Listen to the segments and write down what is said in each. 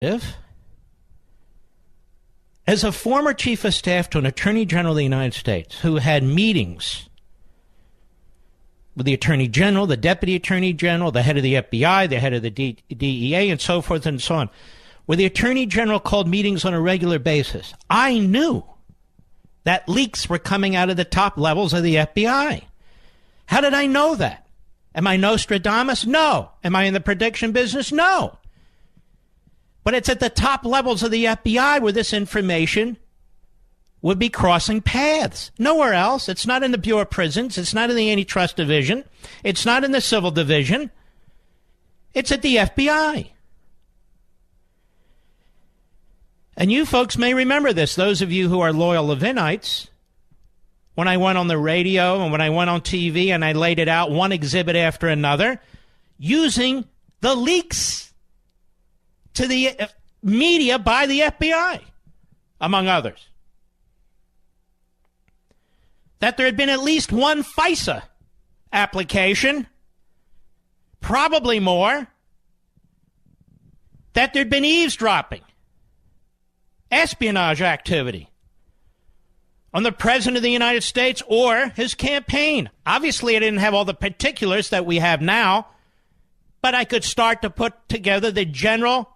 As a former chief of staff to an attorney general of the United States who had meetings with the attorney general, the deputy attorney general, the head of the FBI, the head of the DEA, and so forth and so on, where the attorney general called meetings on a regular basis, I knew that leaks were coming out of the top levels of the FBI. How did I know that? Am I Nostradamus? No. Am I in the prediction business? No. But it's at the top levels of the FBI where this information would be crossing paths. Nowhere else. It's not in the Bureau of Prisons. It's not in the Antitrust Division. It's not in the Civil Division. It's at the FBI. And you folks may remember this, those of you who are loyal Levinites, when I went on the radio and when I went on TV and I laid it out one exhibit after another, using the leaks to the media by the FBI, among others. That there had been at least one FISA application, probably more, that there'd been eavesdropping, espionage activity on the President of the United States or his campaign. Obviously, I didn't have all the particulars that we have now, but I could start to put together the general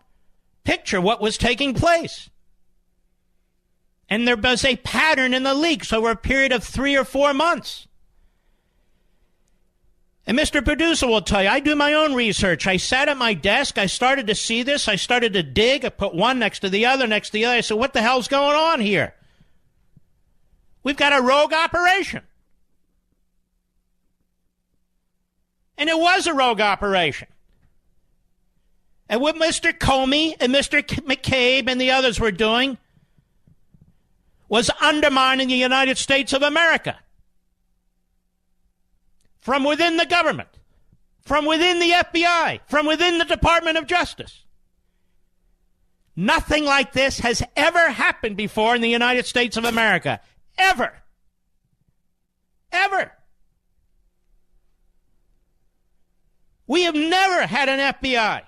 picture, what was taking place. And there was a pattern in the leaks over a period of 3 or 4 months. And Mr. Producer will tell you, I do my own research. I sat at my desk. I started to see this. I started to dig. I put one next to the other, next to the other. I said, what the hell's going on here? We've got a rogue operation. And it was a rogue operation. And what Mr. Comey and Mr. McCabe and the others were doing was undermining the United States of America. From within the government, from within the FBI, from within the Department of Justice. Nothing like this has ever happened before in the United States of America. Ever. Ever. We have never had an FBI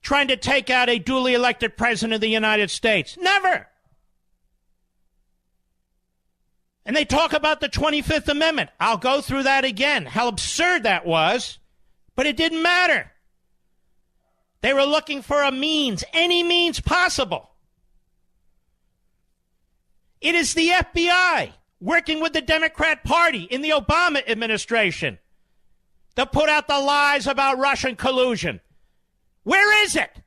trying to take out a duly elected president of the United States. Never. And they talk about the 25th Amendment. I'll go through that again, how absurd that was, but it didn't matter. They were looking for a means, any means possible. It is the FBI working with the Democrat Party in the Obama administration that put out the lies about Russian collusion. Where is it?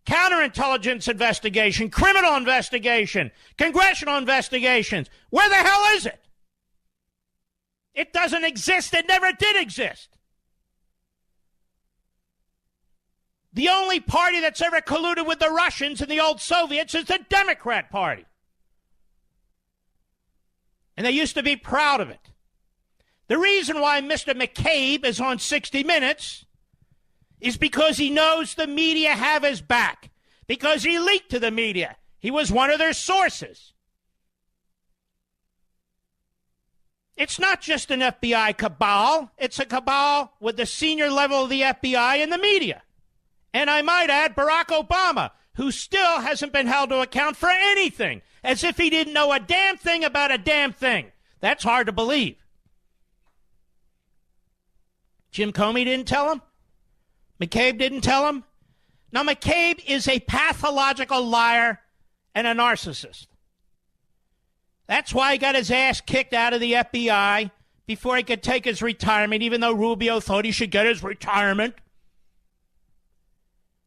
Counterintelligence investigation, criminal investigation, congressional investigations. Where the hell is it? It doesn't exist. It never did exist. The only party that's ever colluded with the Russians and the old Soviets is the Democrat Party. And they used to be proud of it. The reason why Mr. McCabe is on 60 Minutes is because he knows the media have his back. Because he leaked to the media. He was one of their sources. It's not just an FBI cabal. It's a cabal with the senior level of the FBI and the media. And I might add Barack Obama, who still hasn't been held to account for anything, as if he didn't know a damn thing about a damn thing. That's hard to believe. Jim Comey didn't tell him? McCabe didn't tell him? Now, McCabe is a pathological liar and a narcissist. That's why he got his ass kicked out of the FBI before he could take his retirement, even though Rubio thought he should get his retirement.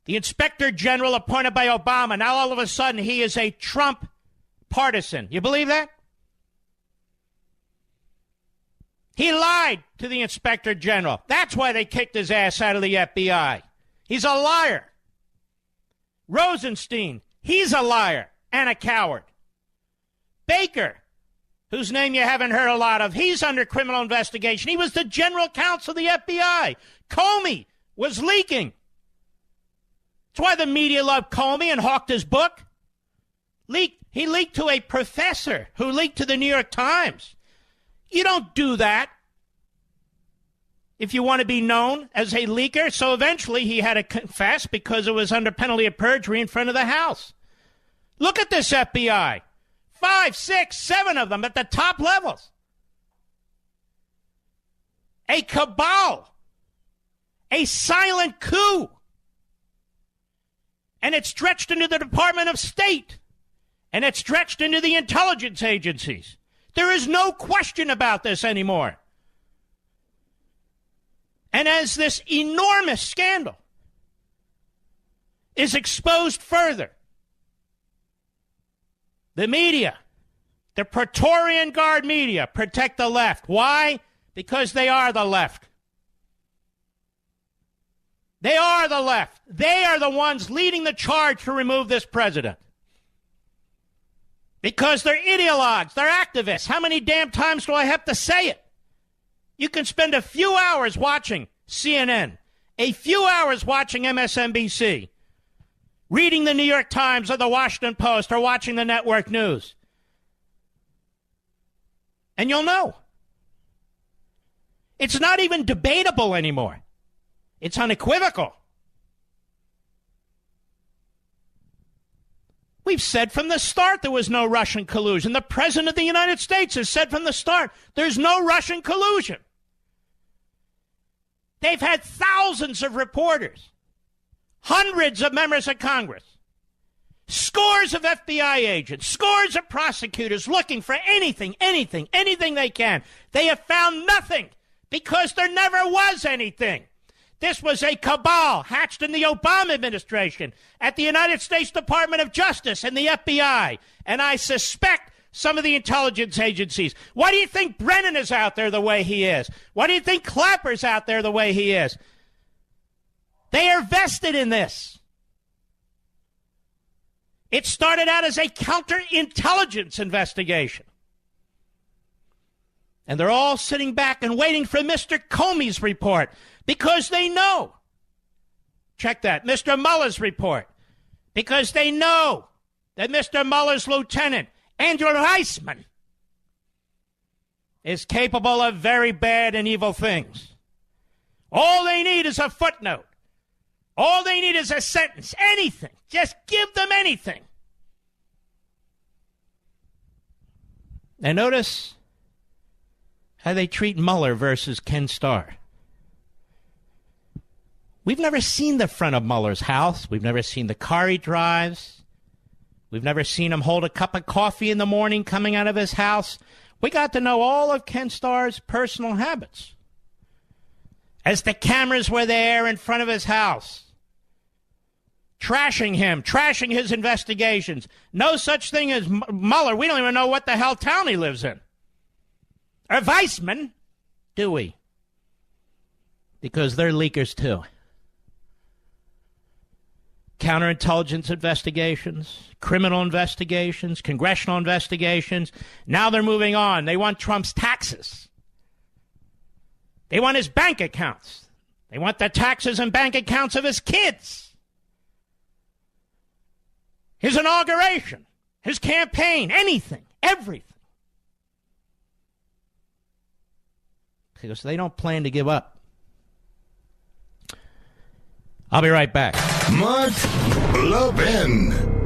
The inspector general appointed by Obama, now all of a sudden he is a Trump partisan. You believe that? He lied to the inspector general. That's why they kicked his ass out of the FBI. He's a liar. Rosenstein, he's a liar and a coward. Baker, whose name you haven't heard a lot of, he's under criminal investigation. He was the general counsel of the FBI. Comey was leaking. That's why the media loved Comey and hawked his book. He leaked to a professor who leaked to the New York Times. You don't do that. if you want to be known as a leaker. So eventually he had to confess because it was under penalty of perjury in front of the House. Look at this FBI. 5, 6, 7 of them at the top levels. A cabal. A silent coup. And it stretched into the Department of State. And it stretched into the intelligence agencies. There is no question about this anymore. And as this enormous scandal is exposed further, the media, the Praetorian Guard media, protect the left. Why? Because they are the left. They are the left. They are the ones leading the charge to remove this president. Because they're ideologues, they're activists. How many damn times do I have to say it? You can spend a few hours watching CNN, a few hours watching MSNBC, reading the New York Times or the Washington Post or watching the network news. And you'll know. It's not even debatable anymore. It's unequivocal. We've said from the start there was no Russian collusion. The President of the United States has said from the start there's no Russian collusion. They've had thousands of reporters, hundreds of members of Congress, scores of FBI agents, scores of prosecutors looking for anything they can. They have found nothing because there never was anything. This was a cabal hatched in the Obama administration at the United States Department of Justice and the FBI. And I suspect some of the intelligence agencies. Why do you think Brennan is out there the way he is? Why do you think Clapper's out there the way he is? They are vested in this. It started out as a counterintelligence investigation. And they're all sitting back and waiting for Mr. Comey's report because they know. Check that, Mr. Mueller's report. Because they know that Mr. Mueller's lieutenant, Andrew Weissman, is capable of very bad and evil things. All they need is a footnote. All they need is a sentence. Anything. Just give them anything. And notice how they treat Mueller versus Ken Starr. We've never seen the front of Mueller's house. We've never seen the car he drives. We've never seen him hold a cup of coffee in the morning coming out of his house. We got to know all of Ken Starr's personal habits as the cameras were there in front of his house, trashing him, trashing his investigations. No such thing as Mueller. We don't even know what the hell town he lives in. Or Weissman, do we? Because they're leakers too. Counterintelligence investigations, criminal investigations, congressional investigations. Now they're moving on. They want Trump's taxes. They want his bank accounts. They want the taxes and bank accounts of his kids. His inauguration, his campaign, anything, everything. Because they don't plan to give up. I'll be right back. Mark Levin.